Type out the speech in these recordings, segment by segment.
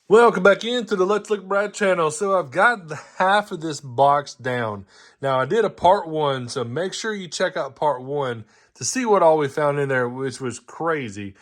Welcome back into the Let's Look Bright channel. So I've got half of this box down. Now I did a part one, so make sure you check out part one to see what all we found in there, which was crazy.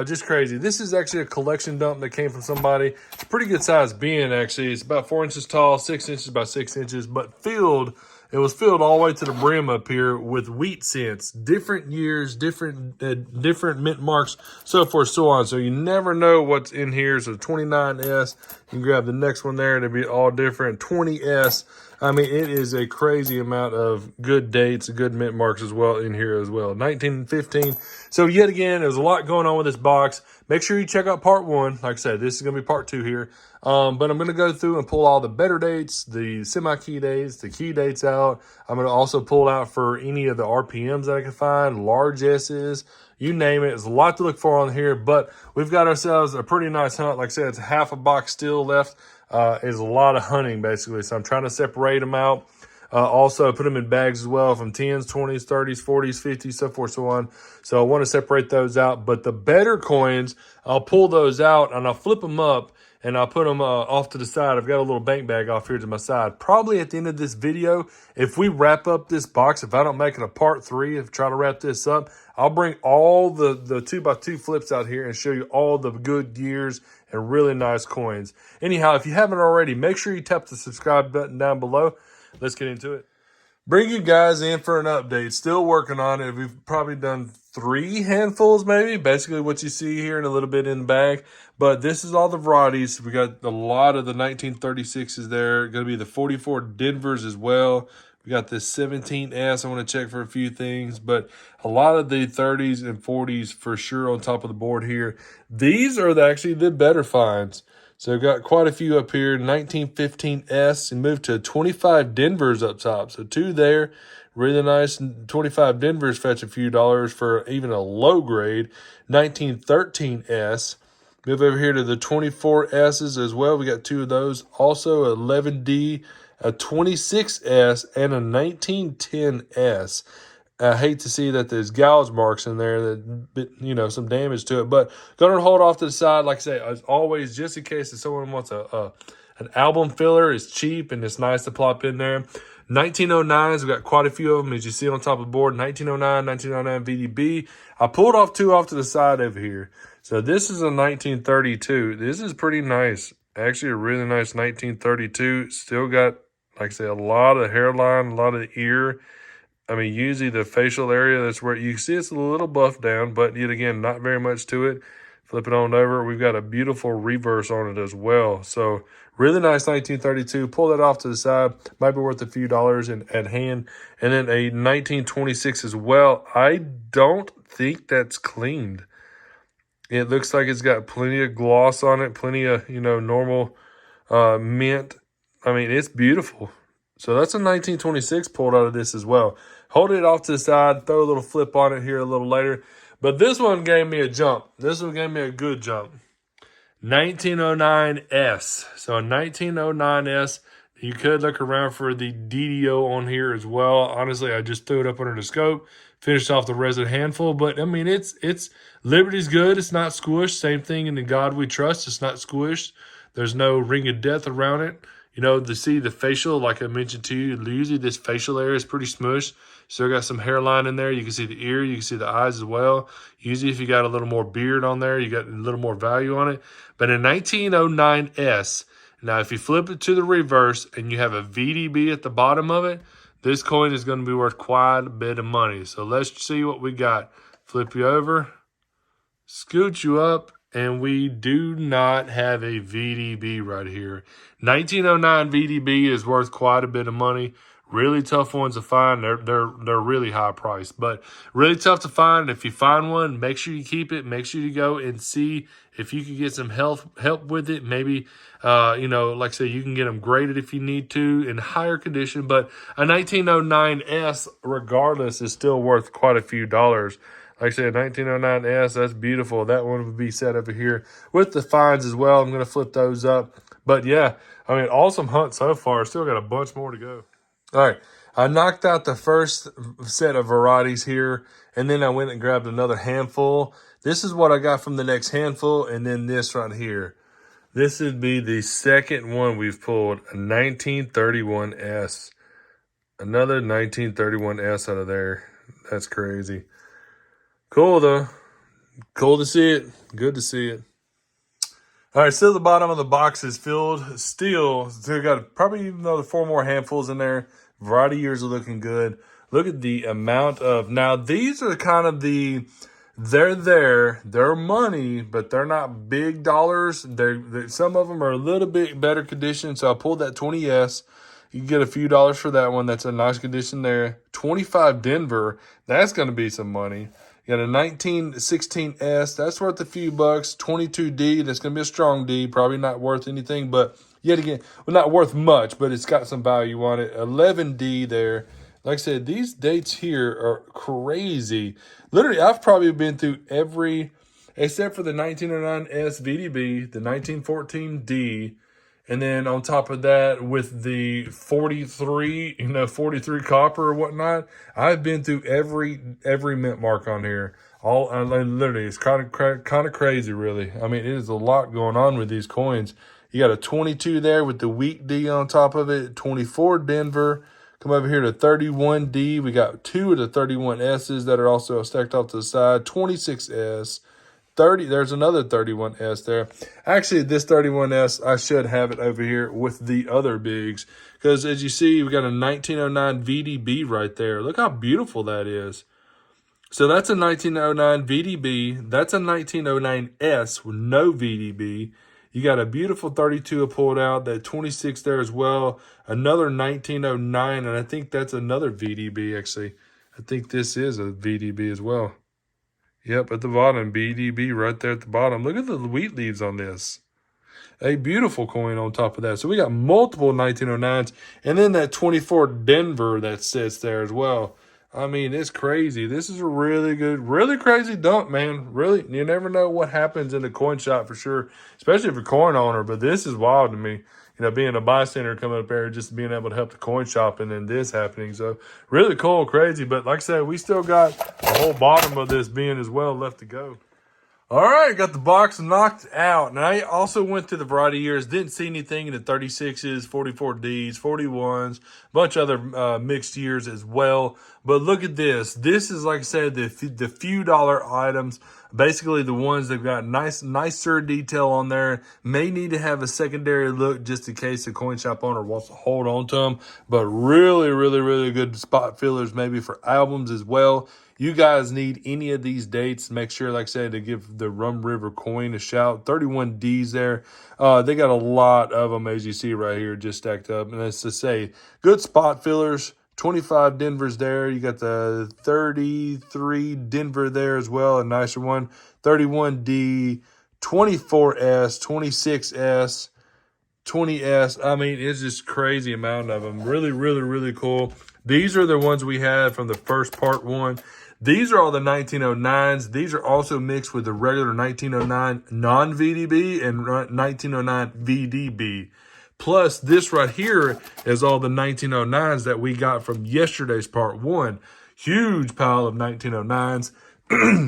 Just crazy. This is actually a collection dump that came from somebody. It's a pretty good size bin, actually. It's about 4 inches tall, 6 inches by 6 inches, but filled. It was filled all the way to the brim up here with wheat cents, different years, different mint marks, so forth, so on. So you never know what's in here. So 29S, you can grab the next one there. It'll be all different. 20S. I mean, it is a crazy amount of good dates, good mint marks as well in here as well. 1915. So yet again, there's a lot going on with this box. Make sure you check out part one. Like I said, this is going to be part two here. But I'm going to go through and pull all the better dates, the semi-key dates, the key dates out. I'm going to also pull out for any of the RPMs that I can find, large S's, you name it. There's a lot to look for on here, but we've got ourselves a pretty nice hunt. Like I said, it's half a box still left. Is a lot of hunting, basically. So I'm trying to separate them out. Also, put them in bags as well from 10s, 20s, 30s, 40s, 50s, so forth, so on. So I want to separate those out. But the better coins, I'll pull those out and I'll flip them up and I'll put them off to the side. I've got a little bank bag off here to my side. Probably at the end of this video, if we wrap up this box, if I don't make it a part three, if I try to wrap this up, I'll bring all the 2x2 flips out here and show you all the good years and really nice coins. Anyhow, if you haven't already, make sure you tap the subscribe button down below. Let's get into it. Bring you guys in for an update. Still working on it. We've probably done 3 handfuls, maybe. Basically what you see here and a little bit in the bag. But this is all the varieties. We got a lot of the 1936s there. Going to be the 44 Denvers as well. We got this 17S. I want to check for a few things. But a lot of the 30s and 40s for sure on top of the board here. These are actually the better finds. So we've got quite a few up here. 1915S and moved to 25 Denvers up top. So 2 there. Really nice. 25 Denvers fetch a few dollars for even a low grade. 1913S. Move over here to the 24S's as well. We got 2 of those. Also 11D, a 26S, and a 1910S. I hate to see that there's gouge marks in there that, you know, some damage to it. But going to hold off to the side, like I say, as always, just in case if someone wants an album filler. It's cheap and it's nice to plop in there. 1909s, we've got quite a few of them, as you see on top of the board. 1909, 1909 VDB. I pulled off 2 off to the side over here. So this is a 1932. This is pretty nice. Actually, a really nice 1932. Still got, like I say, a lot of hairline, a lot of the ear. I mean, usually the facial area, that's where you see it's a little buffed down, but yet again, not very much to it. Flip it on over. We've got a beautiful reverse on it as well. So really nice 1932. Pull that off to the side. Might be worth a few dollars at hand. And then a 1926 as well. I don't think that's cleaned. It looks like it's got plenty of gloss on it, plenty of, you know, normal mint. I mean, it's beautiful. So that's a 1926 pulled out of this as well. Hold it off to the side, throw a little flip on it here a little later. But this one gave me a jump. This one gave me a good jump. 1909S. So a 1909S. You could look around for the DDO on here as well. Honestly, I just threw it up under the scope. Finished off the resin handful. But, I mean, it's Liberty's good. It's not squished. Same thing in the God We Trust. It's not squished. There's no ring of death around it. You know, to see the facial, like I mentioned to you, usually this facial area is pretty smushed. Still got some hairline in there. You can see the ear. You can see the eyes as well. Usually if you got a little more beard on there, you got a little more value on it. But in 1909S, now if you flip it to the reverse and you have a VDB at the bottom of it, this coin is going to be worth quite a bit of money. So let's see what we got. Flip you over, scoot you up. And we do not have a VDB right here. 1909 VDB is worth quite a bit of money. Really tough ones to find. They're really high priced, but really tough to find. If you find one, make sure you keep it. Make sure you go and see if you can get some help with it. Maybe, you know, like I say, you can get them graded if you need to in higher condition. But a 1909S, regardless, is still worth quite a few dollars. Like I said, 1909S, that's beautiful. That one would be set over here with the fines as well. I'm going to flip those up. But yeah, I mean, awesome hunt so far. Still got a bunch more to go. All right, I knocked out the first set of varieties here, and then I went and grabbed another handful. This is what I got from the next handful, and then this right here. This would be the second one we've pulled, a 1931S. Another 1931S out of there. That's crazy. Cool, though. Cool to see it. Good to see it. All right, still the bottom of the box is filled. Still got probably another 4 more handfuls in there. Variety years are looking good. Look at the amount of, now these are kind of they're money, but they're not big dollars. Some of them are a little bit better condition. So I pulled that 20S. You can get a few dollars for that one. That's a nice condition there. 25 Denver. That's going to be some money. You got a 1916S. That's worth a few bucks. 22D. That's going to be a strong D. Probably not worth anything, but yet again, well, not worth much, but it's got some value on it. 11D there. Like I said, these dates here are crazy. Literally, I've probably been through every, except for the 1909S VDB, the 1914D, and then on top of that, with the 43, 43 copper or whatnot, I've been through every mint mark on here. All literally, it's kind of crazy, really. I mean, it is a lot going on with these coins. You got a 22 there with the weak D on top of it. 24 Denver. Come over here to 31D. We got 2 of the 31S's that are also stacked off to the side. 26S. 30, there's another 31S there. Actually, this 31S, I should have it over here with the other bigs. Because as you see, we got a 1909 VDB right there. Look how beautiful that is. So that's a 1909 VDB. That's a 1909S with no VDB. You got a beautiful 32 pulled out. That 26 there as well. Another 1909, and I think that's another VDB, actually. I think this is a VDB as well. Yep, at the bottom, BDB right there at the bottom. Look at the wheat leaves on this. A beautiful coin on top of that. So we got multiple 1909s. And then that 24 Denver that sits there as well. I mean, it's crazy. This is a really good, really crazy dump, man. Really, you never know what happens in the coin shop for sure, especially if you're a coin owner. But this is wild to me. Being a bystander coming up there, just being able to help the coin shop, and then this happening. So really cool, crazy. But like I said, we still got the whole bottom of this being as well left to go. All right, got the box knocked out. And I also went through the variety years. Didn't see anything in the 36s, 44Ds, 41s, a bunch of other mixed years as well. But look at this. This is, like I said, the few dollar items. Basically, the ones that got nicer detail on there. May need to have a secondary look just in case the coin shop owner wants to hold on to them. But really, really, really good spot fillers maybe for albums as well. You guys need any of these dates, make sure, like I said, to give the Rum River coin a shout. 31Ds there. They got a lot of them, as you see right here, just stacked up. And that's to say, good spot fillers. 25 Denver's there. You got the 33 Denver there as well, a nicer one. 31D, 24S, 26S, 20S. I mean, it's just crazy amount of them. Really, really, really cool. These are the ones we had from the first part one. These are all the 1909s. These are also mixed with the regular 1909 non-VDB and 1909 VDB. Plus, this right here is all the 1909s that we got from yesterday's part one. Huge pile of 1909s.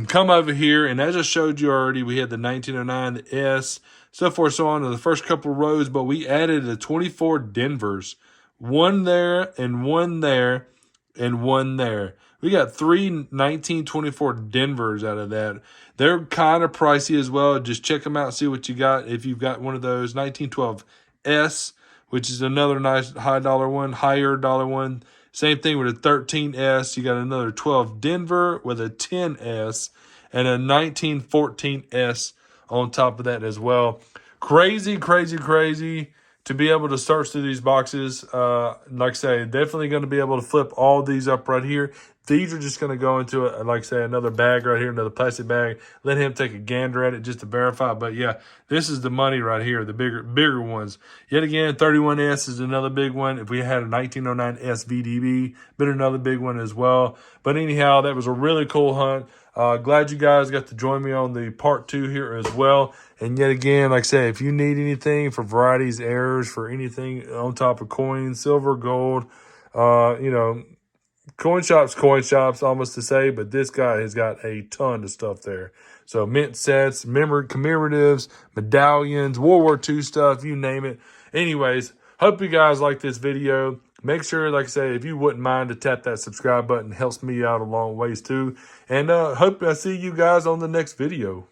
Come over here, and as I showed you already, we had the 1909, the S, so forth, so on in the first couple rows, but we added the 24 Denvers. One there, and one there, and one there. We got 3 1924 Denvers out of that. They're kind of pricey as well. Just check them out, see what you got. If you've got one of those 1912 S, which is another nice higher dollar one. Same thing with a 13S. You got another 12 Denver with a 10S and a 1914S on top of that as well. Crazy, crazy, crazy to be able to search through these boxes. Like I say, definitely going to be able to flip all these up right here. These are just going to go into, like I say, another bag right here, another plastic bag. Let him take a gander at it just to verify. But yeah, this is the money right here, the bigger ones. Yet again, 31S is another big one. If we had a 1909 SVDB, been another big one as well. But anyhow, that was a really cool hunt. Glad you guys got to join me on the part 2 here as well. And yet again, like I say, if you need anything for varieties, errors, for anything on top of coins, silver, gold, coin shops, almost to say, but this guy has got a ton of stuff there. So mint sets, commemoratives, medallions, World War II stuff, you name it. Anyways, hope you guys like this video. Make sure, like I say, if you wouldn't mind to tap that subscribe button, helps me out a long ways too. And hope I see you guys on the next video.